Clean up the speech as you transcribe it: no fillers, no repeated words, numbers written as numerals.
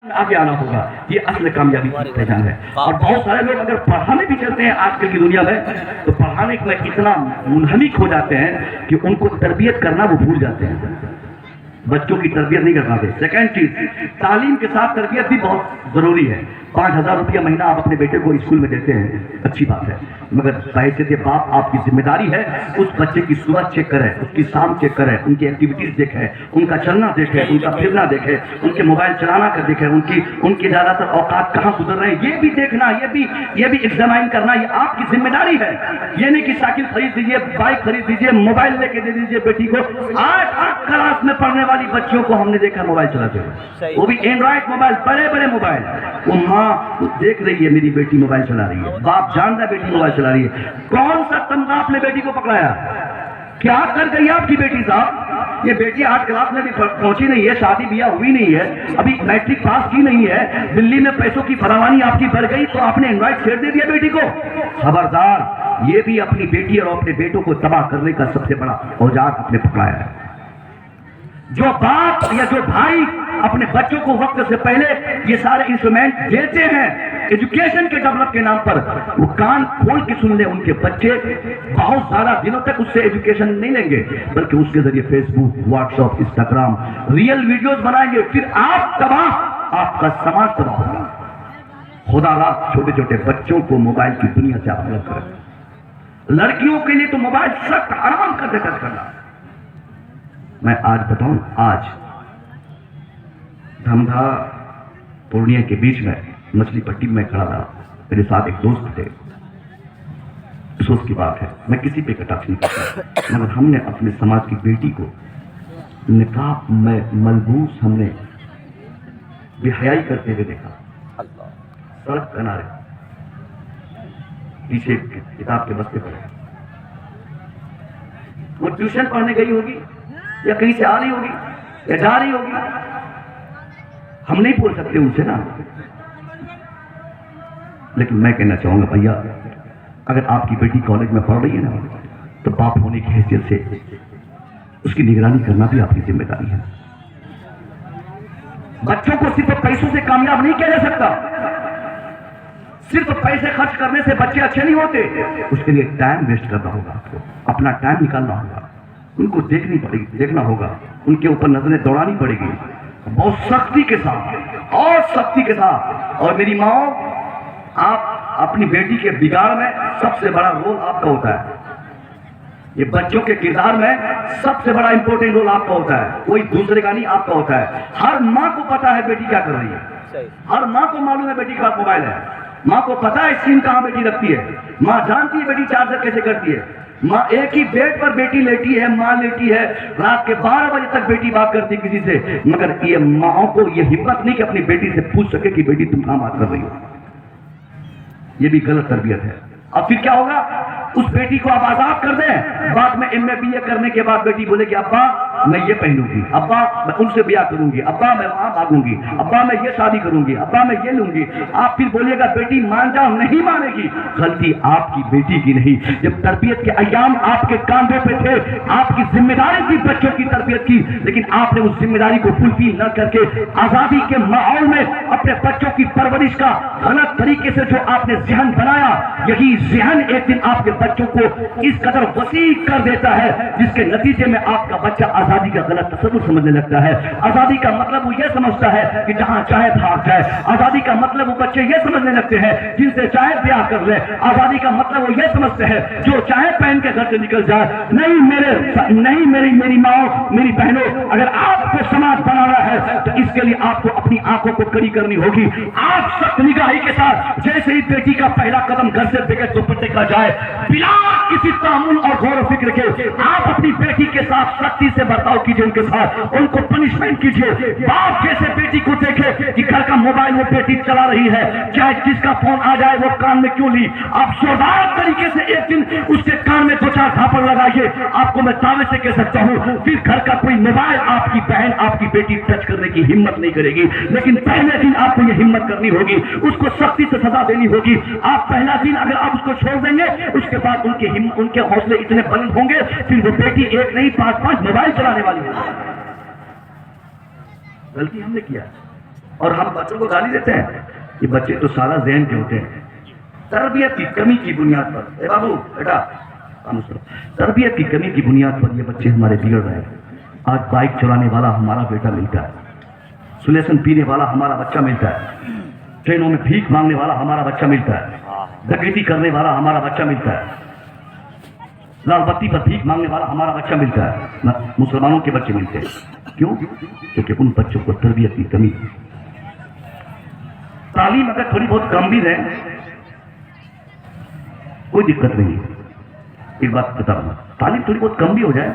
آگے آنا ہوگا، یہ اصل کامیابی کی پہچان ہے۔ اور بہت سارے لوگ اگر پڑھانے بھی چلتے ہیں آج کل کی دنیا میں تو پڑھانے میں اتنا منہمک ہو جاتے ہیں کہ ان کو تربیت کرنا وہ بھول جاتے ہیں، بچوں کی تربیت نہیں کر پاتے۔ سیکنڈ چیز، تعلیم کے ساتھ تربیت بھی بہت ضروری ہے۔ 5,000 روپیہ مہینہ آپ اپنے بیٹے کو اسکول میں دیتے ہیں، اچھی بات ہے، مگر بحیثیت باپ آپ کی ذمہ داری ہے اس بچے کی صبح چیک کریں، اس کی شام چیک کریں، ان کی ایکٹیویٹیز دیکھیں، ان کا چلنا دیکھیں، ان کا پھرنا دیکھیں، ان کے موبائل چلانا کر دیکھیں، ان کی زیادہ تر اوقات کہاں گزر رہے ہیں، یہ بھی دیکھنا، یہ بھی ایگزامائن کرنا، یہ آپ کی ذمہ داری ہے۔ یہ نہیں کہ سائیکل خرید دیجیے، بائک خرید دیجیے، موبائل لے کے دے دیجیے بیٹی کو۔ 8 کلاس میں پڑھنے والی بچیوں کو ہم نے دیکھا موبائل چلاتے ہوئے، وہ بھی اینڈرائڈ موبائل، بڑے بڑے موبائل۔ وہ ماں دیکھ رہی ہے میری بیٹی موبائل چلا رہی ہے، باپ جانتا ہے بیٹی موبائل چلا رہی ہے، کون سا تمغہ آپ نے بیٹی کو پکڑایا؟ کیا کر گئی آپ کی بیٹی صاحب؟ یہ بیٹی 8 کلاس میں بھی پہنچی نہیں ہے، شادی بیاہ ہوئی نہیں ہے، ابھی میٹرک پاس کی نہیں ہے، دلی میں پیسوں کی فراوانی آپ کی بڑھ گئی تو آپ نے اینڈرائڈ چھیڑ دے دیا بیٹی کو۔ خبردار، یہ بھی اپنی بیٹی اور اپنے بیٹوں کو تباہ کرنے کا سب سے بڑا اوزار آپ نے پکڑایا ہے۔ جو باپ یا جو بھائی اپنے بچوں کو وقت سے پہلے یہ سارے انسٹرومنٹ دیتے ہیں ایجوکیشن کے ڈیولپ کے نام پر، وہ کان کھول کے سن لیں، ان کے بچے بہت زیادہ دنوں تک اس سے ایجوکیشن نہیں لیں گے، بلکہ اس کے ذریعے Facebook, WhatsApp, Instagram, reel videos بنائیں گے، پھر آپ تباہ، آپ کا سماج تباہ ہوگا۔ خدا را چھوٹے چھوٹے بچوں کو موبائل کی دنیا سے آپ الگ کریں۔ لڑکیوں کے لیے تو موبائل سخت حرام کر دے کرنا۔ میں آج بتاؤں، آج دھمدھا پورنیہ کے بیچ میں مچھلی پٹی میں کھڑا تھا، میرے ساتھ ایک دوست تھے، افسوس کی بات ہے میں کسی پہ کٹاخ نہیں کرتا، مگر ہم نے اپنے سماج کی بیٹی کو نقاب میں ملبوس ہم نے بے حیائی کرتے ہوئے دیکھا، سڑک کنارے پیچھے کتاب کے بستے پر۔ وہ ٹیوشن پڑھنے گئی ہوگی یا کہیں سے آ رہی ہوگی یا جا رہی ہوگی، ہم نہیں بول سکتے ان سے نا، لیکن میں کہنا چاہوں گا بھیا، اگر آپ کی بیٹی کالج میں پڑھ رہی ہے نا تو باپ ہونے کی حیثیت سے اس کی نگرانی کرنا بھی آپ کی ذمہ داری ہے۔ بچوں کو صرف پیسوں سے کامیاب نہیں کیا جا سکتا، صرف پیسے خرچ کرنے سے بچے اچھے نہیں ہوتے، اس کے لیے ٹائم ویسٹ کرنا ہوگا، آپ کو اپنا ٹائم نکالنا ہوگا، ان کو دیکھنا ہوگا، ان کے اوپر نظریں دوڑانی پڑے گی بہت سختی کے ساتھ اور سختی کے ساتھ۔ اور میری ماں، آپ اپنی بیٹی کے بگاڑ میں سب سے بڑا رول آپ کا ہوتا ہے، یہ بچوں کے کردار میں سب سے بڑا امپورٹنٹ رول آپ کا ہوتا ہے، کوئی دوسرے کا نہیں، آپ کا ہوتا ہے۔ ہر ماں کو پتا ہے بیٹی کیا کر رہی ہے، ہر ماں کو معلوم ہے بیٹی کا موبائل ہے، ماں کو پتا ہے اسکرین کہاں بیٹی رکھتی ہے، ماں جانتی ہے بیٹی چارجر کیسے کرتی ہے، ماں ایک ہی بیڈ پر بیٹی لیٹی ہے، ماں لیٹی ہے، رات کے 12 بجے تک بیٹی بات کرتی کسی سے، مگر یہ ماں کو یہ ہمت نہیں کہ اپنی بیٹی سے پوچھ سکے کہ بیٹی تم کہاں بات کر رہی ہو، یہ بھی غلط تربیت ہے۔ اب پھر کیا ہوگا، اس بیٹی کو آپ آزاد کر دیں، بعد میں ایم اے بی اے کرنے کے بعد بیٹی بولے کہ ابا میں یہ پہنوں گی، ابا میں ان سے بیاہ کروں گی، ابا میں وہاں بھاگوں گی، ابا میں یہ شادی کروں گی، ابا میں یہ لوں گی، آپ پھر بولیے گا بیٹی مان جاؤ، نہیں مانے گی۔ غلطی آپ کی بیٹی کی نہیں، جب تربیت کے ایام آپ کے کاندھوں پہ تھے، آپ کی ذمہ داری تھی بچوں کی تربیت کی، لیکن آپ نے اس ذمہ داری کو فلفل نہ کر کے آزادی کے ماحول میں اپنے بچوں کی پرورش کا غلط طریقے سے جو آپ نے ذہن بنایا، یہی ذہن ایک دن آپ کے بچوں کو اس قدر وسیع کر دیتا ہے جس کے نتیجے میں آپ کا بچہ آزادی کا غلط تصور سمجھنے لگتا ہے۔ آزادی کا مطلب وہ یہ سمجھتا ہے کہ جہاں چاہے بھاگ جائے، آزادی کا مطلب وہ بچے یہ سمجھنے لگتے ہیں جن سے چاہے بیاہ کر لے، آزادی کا مطلب وہ یہ سمجھتے ہیں جو چاہے پہن کے گھر سے نکل جائے۔ نہیں میری ماں، میری بہنوں، اگر آپ کو سماج بنانا ہے تو اس کے لیے آپ کو اپنی آنکھوں کو کڑی کرنی ہوگی۔ آپ سخت نگاہی کے ساتھ جیسے ہی بیٹی کا پہلا قدم گھر سے بغیر دوپٹے کا جائے، بلا کسی تعامل اور غور و فکر کے آپ اپنی بیٹی کے ساتھ سختی سے برتاؤ کیجیے، ان کے ساتھ ان کو پنشمنٹ کیجیے۔ باپ جیسے بیٹی کو دیکھے کہ گھر کا موبائل وہ بیٹی چلا رہی ہے، چاہے جس کا فون آ جائے وہ کان میں کیوں لی، آپ زوردار طریقے سے ایک دن اس کے کان میں 2-4 تھاپڑ لگائیے۔ آپ کو میں دعوے سے کہہ سکتا ہوں پھر گھر کا کوئی موبائل آپ کی بہن، آپ کی بیٹی ٹچ کرنے کی ہمت نہیں کرے گی، لیکن پہلے دن آپ کو یہ ہمت کرنی ہوگی، اس کو سختی سے سزا دینی ہوگی۔ آپ پہلا دن اگر آپ اس کو چھوڑ دیں گے، اس کے بعد ان کے حوصلے اتنے بلند ہوں گے، پھر وہ بیٹی ایک نہیں 5 موبائل چلانے والی ہے۔ غلطی ہم نے کیا، اور ہم بچوں کو گالی دیتے ہیں. یہ بچے تو سارا ذہن کے ہوتے ہیں. تربیت کی کمی کی بنیاد پر, اے بابو بیٹا, تربیت کی کمی کی بنیاد پر یہ بچے ہمارے بگڑ رہے ہیں. آج بائک چلانے والا ہمارا بیٹا ملتا ہے, سلیسن پینے والا ہمارا بچہ ملتا ہے, ٹرینوں میں بھیک مانگنے والا ہمارا بچہ ملتا ہے, ڈکیتی کرنے والا ہمارا بچہ ملتا ہے, لال بتی پر بھیک مانگنے والا ہمارا بچہ ملتا ہے. مسلمانوں کے بچے ملتے ہیں. کیوں؟ کیونکہ ان بچوں کو تربیت کی کمی. تعلیم اگر تھوڑی بہت کم بھی ہے کوئی دقت نہیں. ایک بات بتا رہا ہوں, تعلیم تھوڑی بہت کم بھی ہو جائے